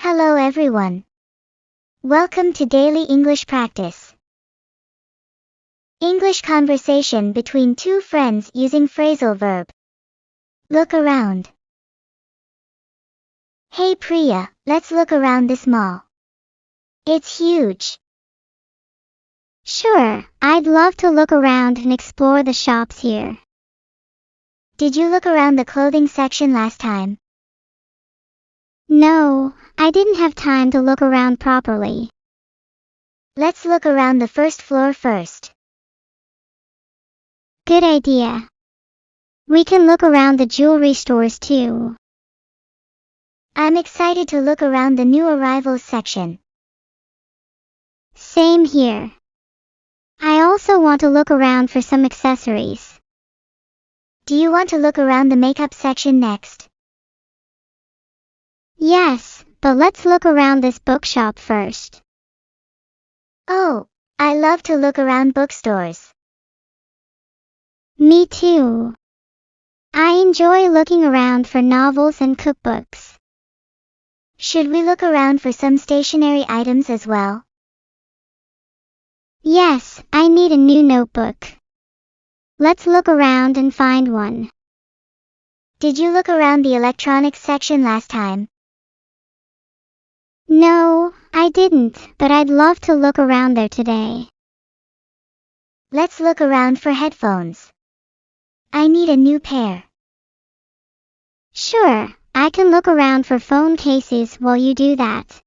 Hello everyone. Welcome to Daily English Practice. English conversation between two friends using phrasal verb. Look around. Hey Priya, let's look around this mall. It's huge. Sure, I'd love to look around and explore the shops here. Did you look around the clothing section last time? No, I didn't have time to look around properly. Let's look around the first floor first. Good idea. We can look around the jewelry stores too. I'm excited to look around the new arrivals section. Same here. I also want to look around for some accessories. Do you want to look around the makeup section next? Yes, but let's look around this bookshop first. Oh, I love to look around bookstores. Me too. I enjoy looking around for novels and cookbooks. Should we look around for some stationery items as well? Yes, I need a new notebook. Let's look around and find one. Did you look around the electronics section last time? No, I didn't, but I'd love to look around there today. Let's look around for headphones. I need a new pair. Sure, I can look around for phone cases while you do that.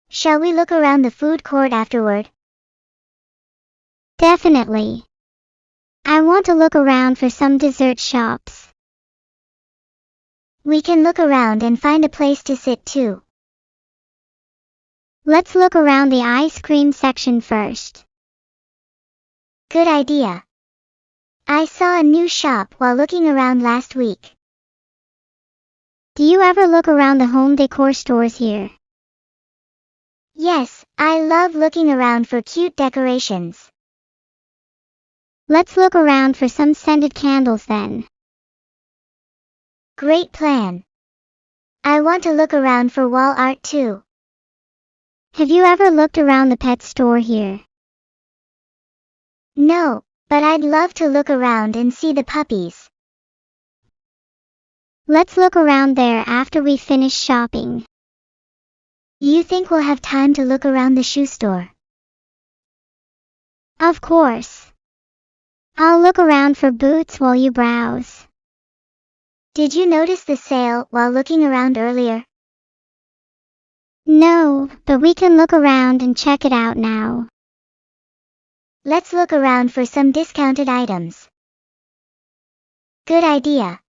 Shall we look around the food court afterward? Definitely. I want to look around for some dessert shops. We can look around and find a place to sit too. Let's look around the ice cream section first. Good idea. I saw a new shop while looking around last week. Do you ever look around the home decor stores here? Yes, I love looking around for cute decorations. Let's look around for some scented candles then. Great plan. I want to look around for wall art too. Have you ever looked around the pet store here? No, but I'd love to look around and see the puppies. Let's look around there after we finish shopping. You think we'll have time to look around the shoe store? Of course. I'll look around for boots while you browse. Did you notice the sale while looking around earlier? No, but we can look around and check it out now. Let's look around for some discounted items. Good idea.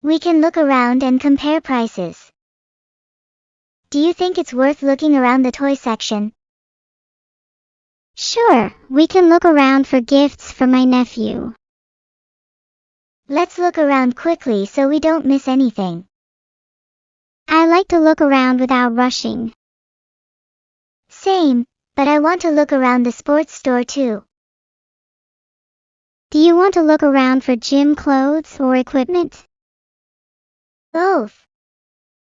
We can look around and compare prices. Do you think it's worth looking around the toy section? Sure, we can look around for gifts for my nephew. Let's look around quickly so we don't miss anything. I like to look around without rushing. Same, but I want to look around the sports store too. Do you want to look around for gym clothes or equipment? Both.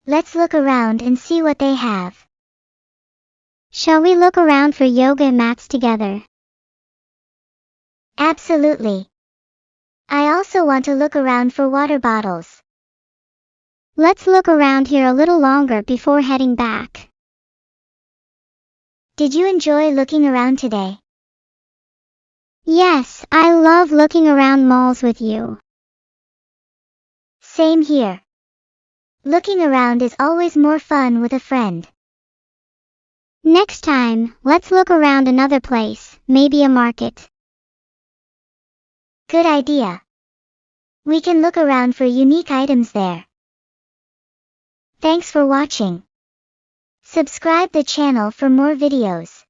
Let's look around and see what they have. Shall we look around for yoga mats together? Absolutely. I also want to look around for water bottles. Let's look around here a little longer before heading back. Did you enjoy looking around today? Yes, I love looking around malls with you. Same here. Looking around is always more fun with a friend. Next time, let's look around another place, maybe a market. Good idea. We can look around for unique items there. Thanks for watching. Subscribe the channel for more videos.